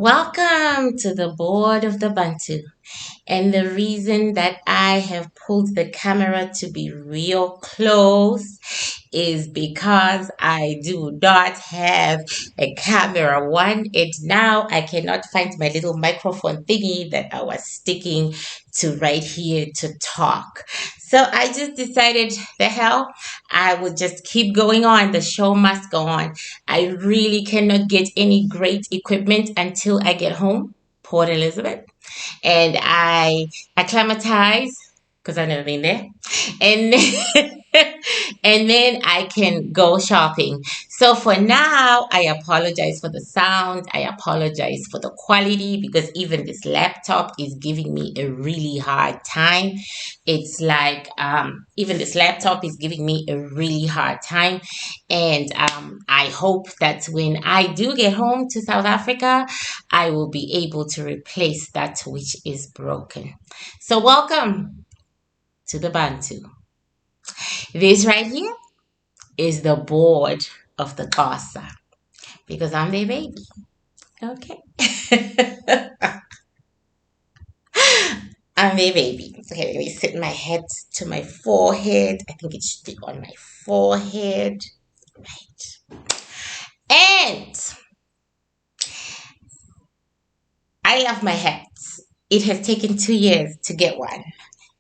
Welcome to the board of the Bantu. And the reason that I have pulled the camera to be real close is because I do not have a camera one. And now I cannot find my little microphone thingy that I was sticking to right here to talk. So I just decided the hell, I would just keep going on. The show must go on. I really cannot get any great equipment until I get home, Port Elizabeth, and I acclimatize because I've never been there, and then, and then I can go shopping. So for now, I apologize for the sound. I apologize for the quality because even this laptop is giving me a really hard time. It's like even this laptop is giving me a really hard time, and I hope that when I do get home to South Africa, I will be able to replace that which is broken. So welcome to the Bantu. This right here is the board of the casa because I'm their baby. Okay. I'm their baby. Okay, let me sit my head to my forehead. I think it should be on my forehead. Right. And I love my hats. It has taken 2 years to get one.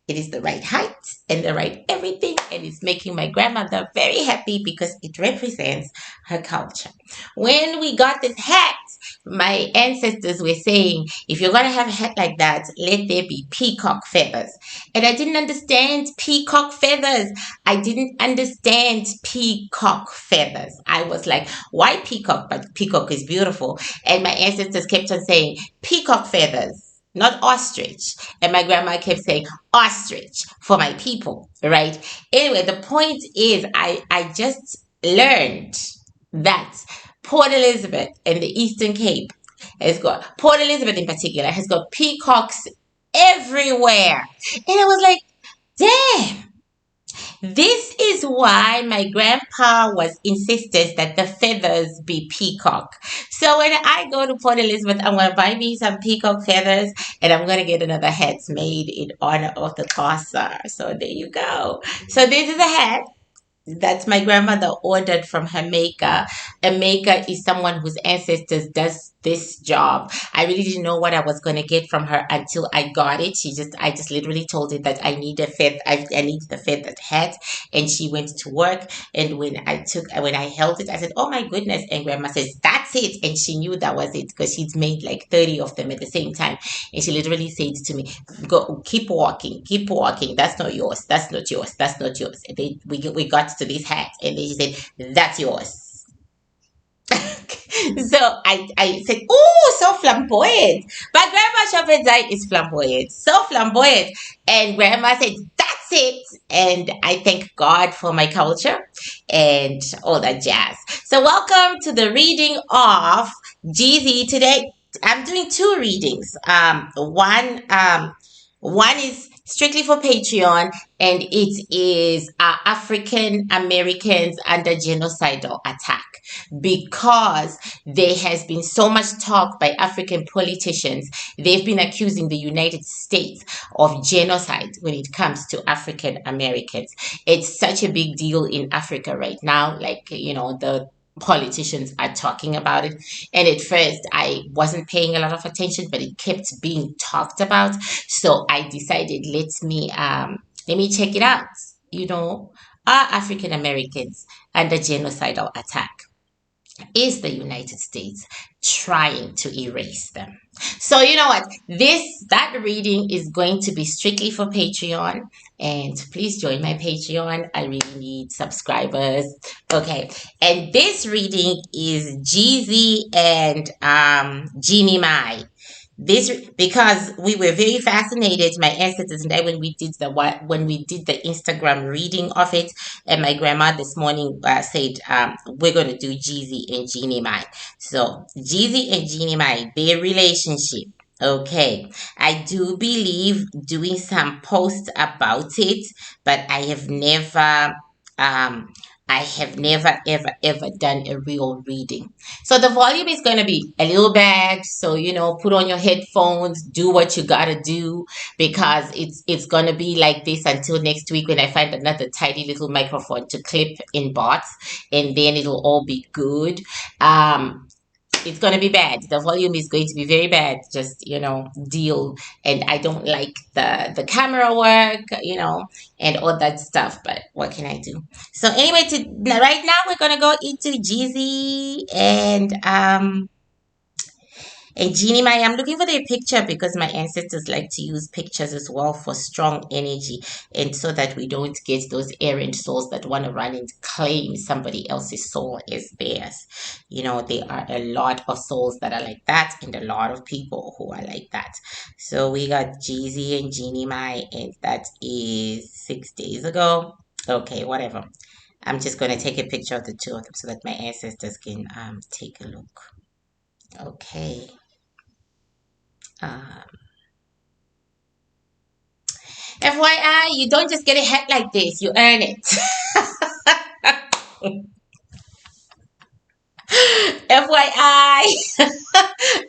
It is the right height and the right everything, and it's making my grandmother very happy because it represents her culture. When we got this hat, my ancestors were saying, if you're going to have a hat like that, let there be peacock feathers. And I didn't understand peacock feathers. I didn't understand peacock feathers. I was like, why peacock? But peacock is beautiful. And my ancestors kept on saying, peacock feathers, not ostrich. And my grandma kept saying ostrich for my people, right? Anyway, the point is I just learned that Port Elizabeth and the Eastern Cape has got, Port Elizabeth in particular, has got peacocks everywhere. And I was like, damn, this is why my grandpa was insisted that the feathers be peacock. So when I go to Port Elizabeth, I'm going to buy me some peacock feathers and I'm going to get another hat made in honor of the casa. So there you go. So this is a hat that my grandmother ordered from her maker. A maker is someone whose ancestors does this job. I really didn't know what I was going to get from her until I got it. I just literally told her that I need a feather, I need the feathered hat, and she went to work. And when I held it, I said, "Oh my goodness!" And grandma says, "That's it," and she knew that was it because she'd made like 30 of them at the same time. And she literally said to me, "Go, keep walking, keep walking. That's not yours. That's not yours. That's not yours." And we got to this hat, and then she said, "That's yours." So I said, "Oh, so flamboyant." But Grandma Shepherd's is flamboyant, so flamboyant. And Grandma said, "That's it." And I thank God for my culture and all that jazz. So welcome to the reading of Jeezy today. I'm doing two readings. One is strictly for Patreon, and it is African Americans under genocidal attack, because there has been so much talk by African politicians. They've been accusing the United States of genocide when it comes to African Americans. It's such a big deal in Africa right now. Like, the politicians are talking about it. And at first, I wasn't paying a lot of attention, but it kept being talked about. So I decided, let me check it out. Are African Americans under genocidal attack? Is the United States trying to erase them? So you know what? That reading is going to be strictly for Patreon, and please join my Patreon. I really need subscribers. Okay, and this reading is Jeezy and Jeannie Mai. This, because we were very fascinated, my ancestors and I, when we did the Instagram reading of it, and my grandma this morning said, we're going to do Jeezy and Jeannie Mai. So Jeezy and Jeannie Mai, their relationship. Okay, I do believe doing some posts about it, but I have never I have never, ever, ever done a real reading. So the volume is going to be a little bad. So, put on your headphones, do what you got to do, because it's going to be like this until next week when I find another tiny little microphone to clip in bots, and then it'll all be good. It's going to be bad. The volume is going to be very bad. Just, deal. And I don't like the camera work, and all that stuff. But what can I do? So anyway, right now we're going to go into Jeezy and Jeannie Mai. I'm looking for their picture because my ancestors like to use pictures as well for strong energy, and so that we don't get those errant souls that want to run and claim somebody else's soul as theirs. There are a lot of souls that are like that, and a lot of people who are like that. So we got Jeezy and Jeannie Mai, and that is 6 days ago. Okay, whatever. I'm just going to take a picture of the two of them so that my ancestors can take a look. Okay. Um, FYI, you don't just get a hat like this, you earn it. FYI,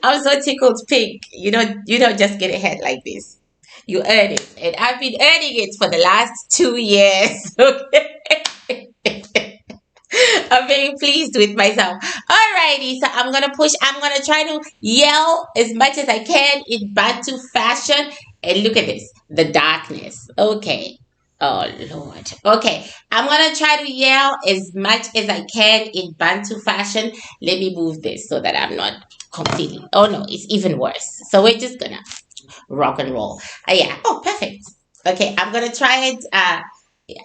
I'm so tickled pink. You don't just get a hat like this. You earn it. And I've been earning it for the last 2 years. Okay. I'm very pleased with myself. Alrighty, so I'm gonna try to yell as much as I can in Bantu fashion. And look at this, the darkness. Okay. Oh Lord. Okay. I'm gonna try to yell as much as I can in Bantu fashion. Let me move this so that I'm not completely. Oh no, it's even worse. So we're just gonna rock and roll. Yeah. Oh, perfect. Okay, I'm gonna try it.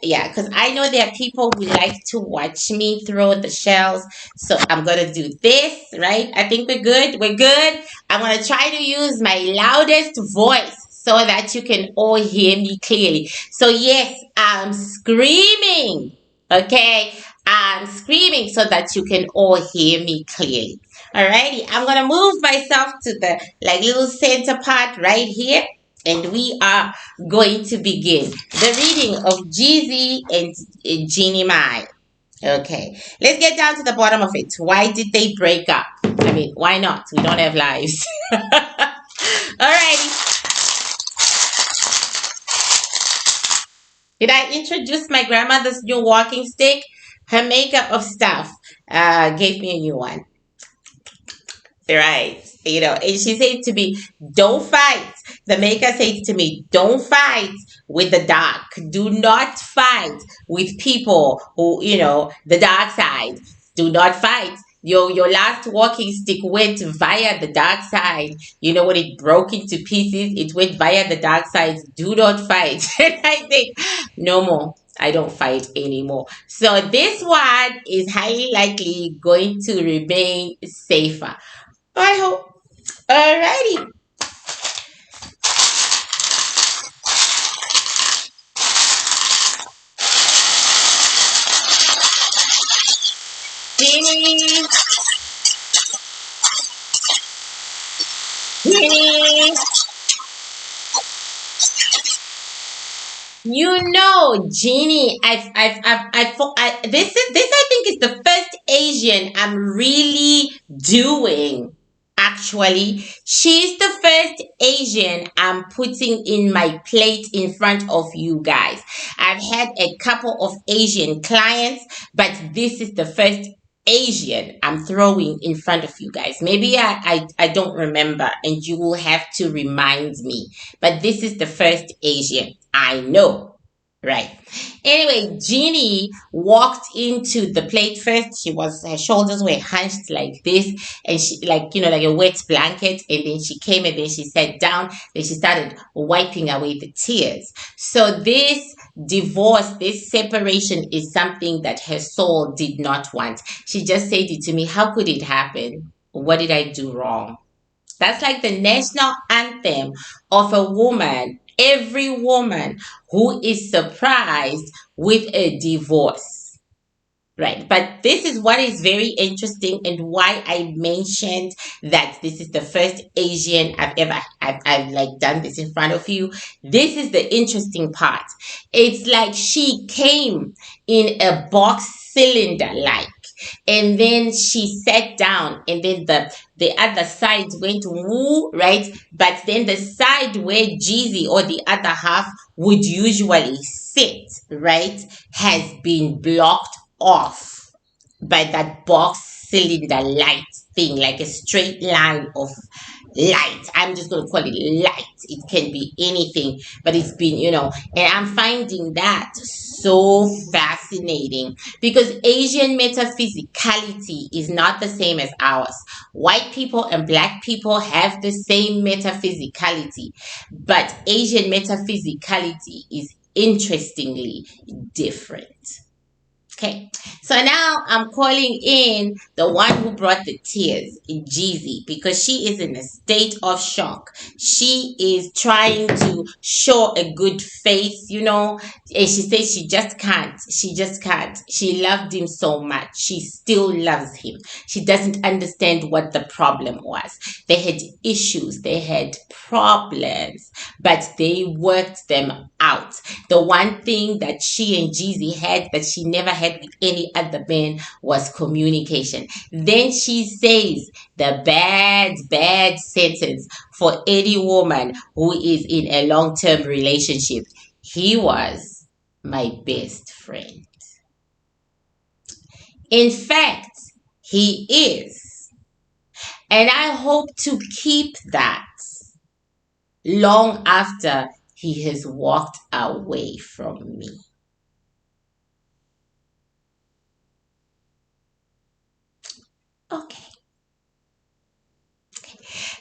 Yeah, because I know there are people who like to watch me throw the shells. So I'm gonna do this, right? I think we're good. We're good. I'm gonna try to use my loudest voice so that you can all hear me clearly. So yes, I'm screaming. Okay, I'm screaming so that you can all hear me clearly. Alrighty, I'm gonna move myself to the little center part right here, and we are going to begin the reading of Jeezy and Jeannie Mai. Okay, let's get down to the bottom of it. Why did they break up? I mean, why not? We don't have lives. Alrighty. Did I introduce my grandmother's new walking stick? Her makeup of stuff gave me a new one. Right. And she said to me, don't fight. The maker said to me, don't fight with the dark. Do not fight with people who, the dark side. Do not fight. Your last walking stick went via the dark side. When it broke into pieces, it went via the dark side. Do not fight. And I think, no more. I don't fight anymore. So this one is highly likely going to remain safer. I hope. Alrighty. Jeannie. Jeannie. Jeannie, this I think is the first Asian I'm really doing. Actually, she's the first Asian I'm putting in my plate in front of you guys. I've had a couple of Asian clients, but this is the first Asian I'm throwing in front of you guys. Maybe I don't remember, and you will have to remind me. But this is the first Asian I know. Right. Anyway, Jeannie walked into the plate first. Her shoulders were hunched like this, and she, like a wet blanket. And then she came and then she sat down. Then she started wiping away the tears. So this divorce, this separation is something that her soul did not want. She just said it to me. How could it happen? What did I do wrong? That's like the national anthem of a woman, every woman who is surprised with a divorce. Right. But this is what is very interesting, and why I mentioned that this is the first Asian I've like done this in front of you. This is the interesting part. It's like she came in a box cylinder like. And then she sat down, and then the other side went woo, right? But then the side where Jeezy or the other half would usually sit, right, has been blocked off by that box cylinder light thing, like a straight line of light. I'm just going to call it light. It can be anything, but it's been, and I'm finding that so fascinating because Asian metaphysicality is not the same as ours. White people and black people have the same metaphysicality, but Asian metaphysicality is interestingly different. Okay, so now I'm calling in the one who brought the tears, Jeezy, because she is in a state of shock. She is trying to show a good face, and she says she just can't. She just can't. She loved him so much. She still loves him. She doesn't understand what the problem was. They had issues, they had problems, but they worked them out. The one thing that she and Jeezy had that she never had with any other man was communication. Then she says the bad sentence for any woman who is in a long-term relationship. He was my best friend. In fact, he is. And I hope to keep that long after he has walked away from me. Okay.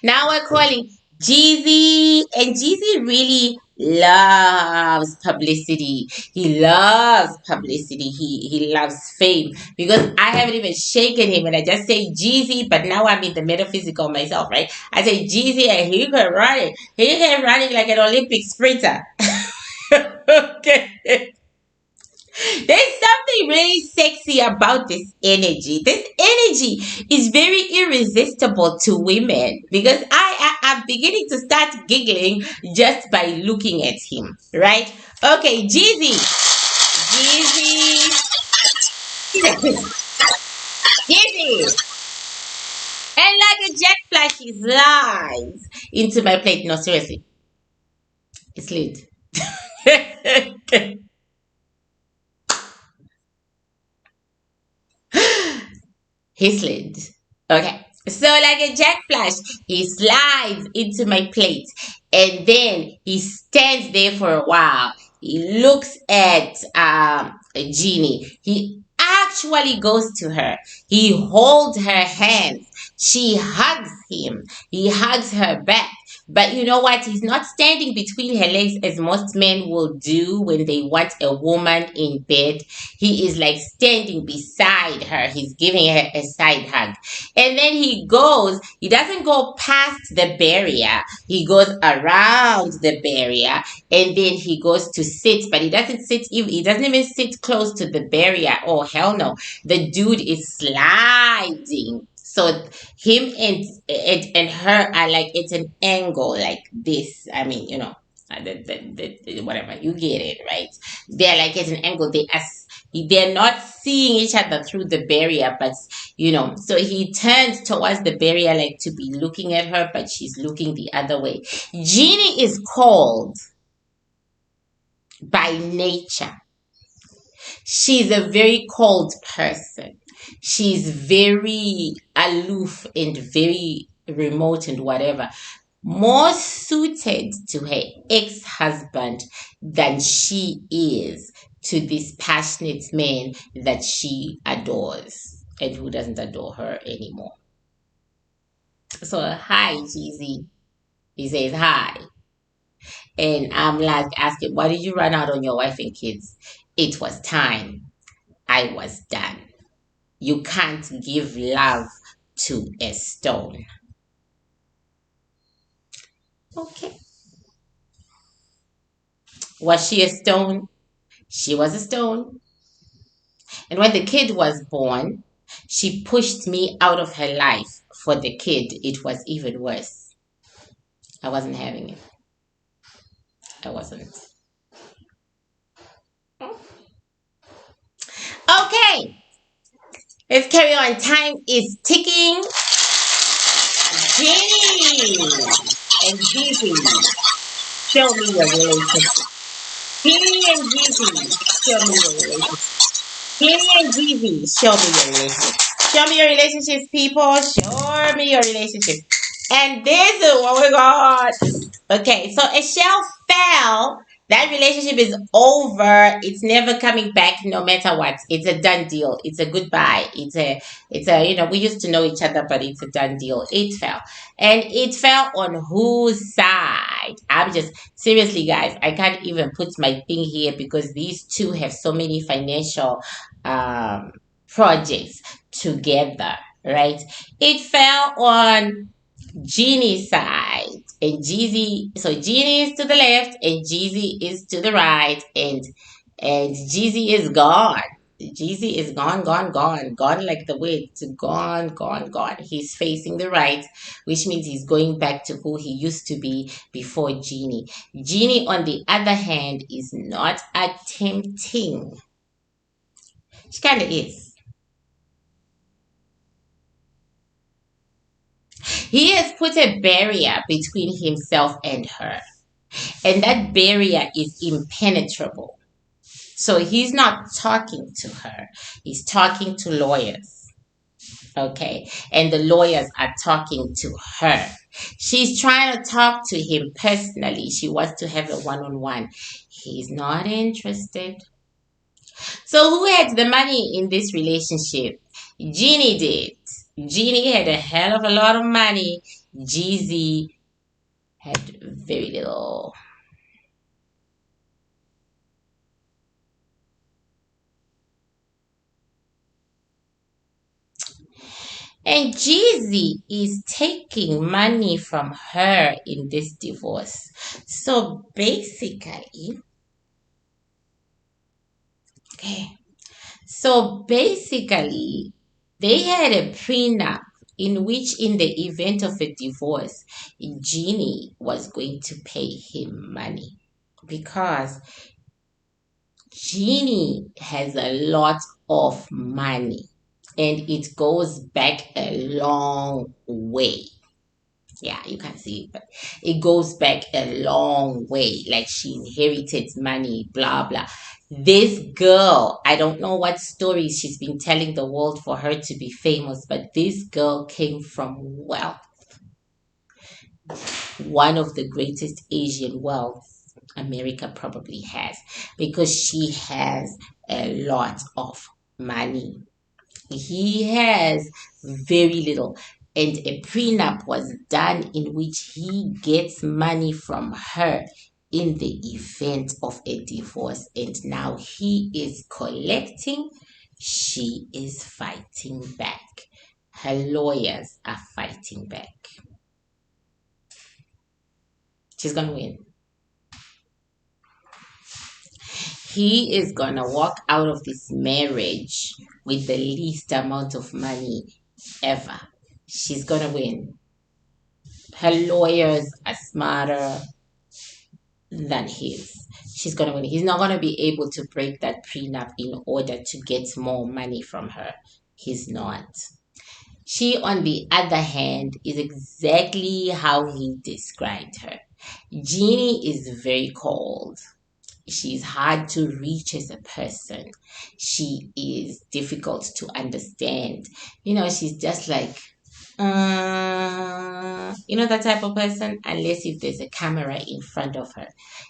Now we're calling Jeezy, and Jeezy really loves publicity. He loves publicity. He loves fame because I haven't even shaken him, and I just say Jeezy, but now I'm in the metaphysical myself, right? I say Jeezy, and he can run it. He can run it like an Olympic sprinter. Okay. There's something really sexy about this energy. This energy is very irresistible to women because I'm beginning to start giggling just by looking at him, right? Okay, Jeezy. Jeezy. Jeezy. And like a jet flash, he slides into my plate. No, seriously. It's lit. He slid. Okay. So like a jack flash, he slides into my plate and then he stands there for a while. He looks at Jeannie. He actually goes to her. He holds her hands. She hugs him. He hugs her back. But you know what? He's not standing between her legs as most men will do when they want a woman in bed. He is like standing beside her. He's giving her a side hug. And then he doesn't go past the barrier. He goes around the barrier and then he goes to sit, but he doesn't even sit close to the barrier. Oh hell no. The dude is sliding. So him and her are like it's an angle like this. I mean, whatever you get it right. They're like at an angle. They're not seeing each other through the barrier, but so he turns towards the barrier like to be looking at her, but she's looking the other way. Jeannie is cold by nature. She's a very cold person. She's very aloof and very remote and whatever. More suited to her ex husband than she is to this passionate man that she adores and who doesn't adore her anymore. So, hi, Jeezy. He says, hi. And I'm like asking, why did you run out on your wife and kids? It was time. I was done. You can't give love to a stone. Okay. Was she a stone? She was a stone. And when the kid was born, she pushed me out of her life. For the kid, it was even worse. I wasn't having it. I wasn't. Okay. Let's carry on. Time is ticking. Jeanie and Jeezy, show me your relationship. Jeanie and Jeezy, show me your relationship. Jeanie and Jeezy, show me your relationship. Show me your relationships, people. Show me your relationship. And this is what we got. Okay, so a shell fell. That relationship is over. It's never coming back, no matter what. It's a done deal. It's a goodbye. It's a we used to know each other, but it's a done deal. It fell, and it fell on whose side? I'm just seriously, guys. I can't even put my thing here because these two have so many financial um projects together, right? It fell on Jeannie's side and Jeezy. So Jeannie is to the left and Jeezy is to the right, and Jeezy is gone. Jeezy is gone, gone, gone, gone like the wind. Gone, gone, gone. He's facing the right, which means he's going back to who he used to be before Jeannie. Jeannie, on the other hand, is not attempting. She kind of is. He has put a barrier between himself and her. And that barrier is impenetrable. So he's not talking to her, he's talking to lawyers. Okay. And the lawyers are talking to her. She's trying to talk to him personally. She wants to have a one on one. He's not interested. So, who had the money in this relationship? Jeannie did. Jeannie had a hell of a lot of money. Jeezy had very little. And Jeezy is taking money from her in this divorce. So basically, okay, so basically, they had a prenup in which, in the event of a divorce, Jeannie was going to pay him money because Jeannie has a lot of money and it goes back a long way. Yeah, you can see it, but it goes back a long way. Like she inherited money, blah blah. This girl, I don't know what stories she's been telling the world for her to be famous, but this girl came from wealth, one of the greatest Asian wealth America probably has, because she has a lot of money. He has very little. And a prenup was done in which he gets money from her in the event of a divorce. And now he is collecting, she is fighting back. Her lawyers are fighting back. She's going to win. He is going to walk out of this marriage with the least amount of money ever. She's going to win. Her lawyers are smarter than his. She's going to win. He's not going to be able to break that prenup in order to get more money from her. He's not. She, on the other hand, is exactly how he described her. Jeannie is very cold. She's hard to reach as a person. She is difficult to understand. She's just like, that type of person, unless if there's a camera in front of her.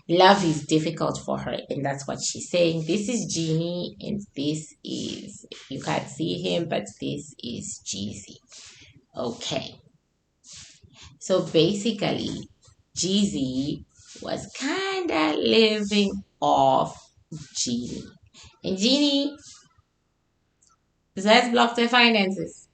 Love is difficult for her, and that's what she's saying. This is Jeannie, and this is, you can't see him, but this is Jeezy. Okay. So basically, Jeezy was kind of living off Jeannie. And Jeannie has blocked her finances.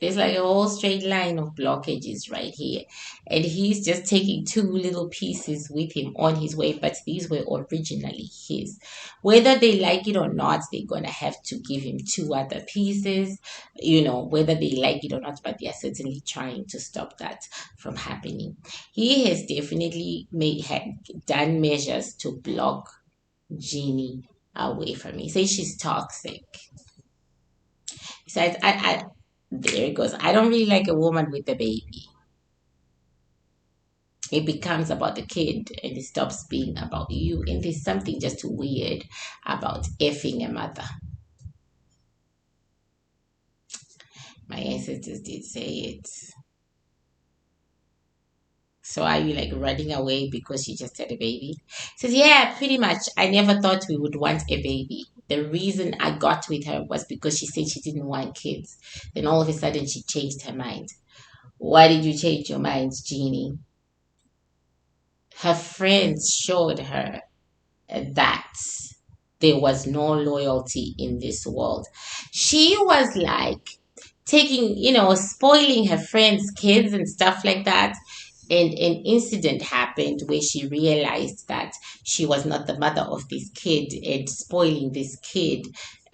There's like a whole straight line of blockages right here. And he's just taking two little pieces with him on his way, but these were originally his. Whether they like it or not, they're going to have to give him two other pieces, whether they like it or not, but they're certainly trying to stop that from happening. He has definitely done measures to block Jeannie away from me. Say she's toxic. Besides, there it goes. I don't really like a woman with a baby. It becomes about the kid and it stops being about you. And there's something just weird about effing a mother. My ancestors did say it. So are you like running away because she just had a baby? Says, yeah, pretty much. I never thought we would want a baby. The reason I got with her was because she said she didn't want kids. Then all of a sudden she changed her mind. Why did you change your mind, Jeannie? Her friends showed her that there was no loyalty in this world. She was like taking, spoiling her friends' kids and stuff like that. And an incident happened where she realized that she was not the mother of this kid, and spoiling this kid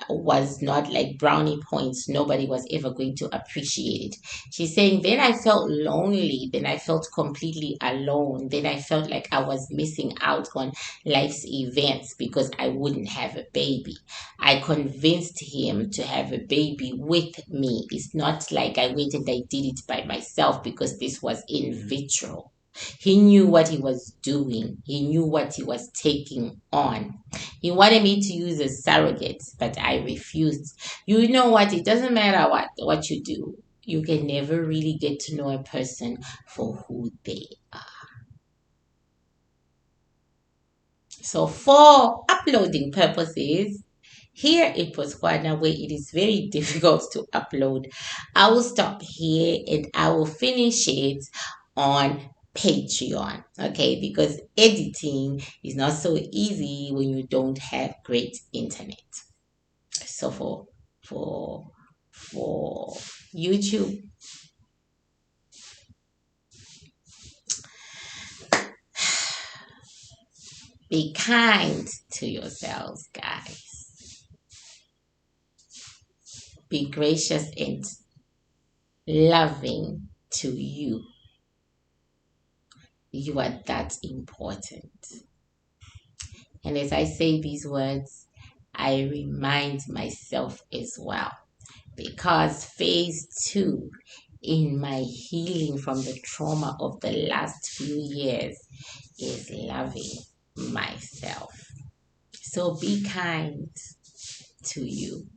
was not like brownie points. Nobody was ever going to appreciate it. She's saying, then I felt lonely. Then I felt completely alone. Then I felt like I was missing out on life's events because I wouldn't have a baby. I convinced him to have a baby with me. It's not like I went and I did it by myself because this was in vitro. He knew what he was doing. He knew what he was taking on. He wanted me to use a surrogate, but I refused. You know what? It doesn't matter what you do. You can never really get to know a person for who they are. So for uploading purposes, here in Botswana, where it is very difficult to upload, I will stop here and I will finish it on Patreon. Okay, because editing is not so easy when you don't have great internet. So for YouTube, be kind to yourselves, guys. Be gracious and loving to you. You are that important. And as I say these words, I remind myself as well. Because phase two in my healing from the trauma of the last few years is loving myself. So be kind to you.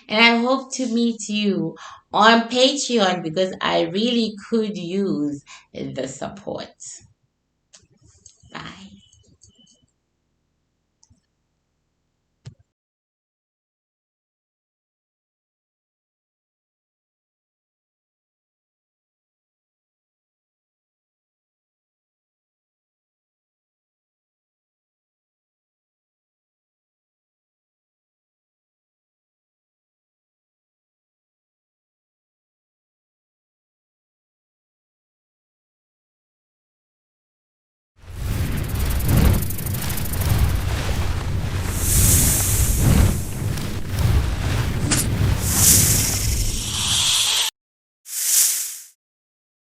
And I hope to meet you on Patreon because I really could use the support. Bye.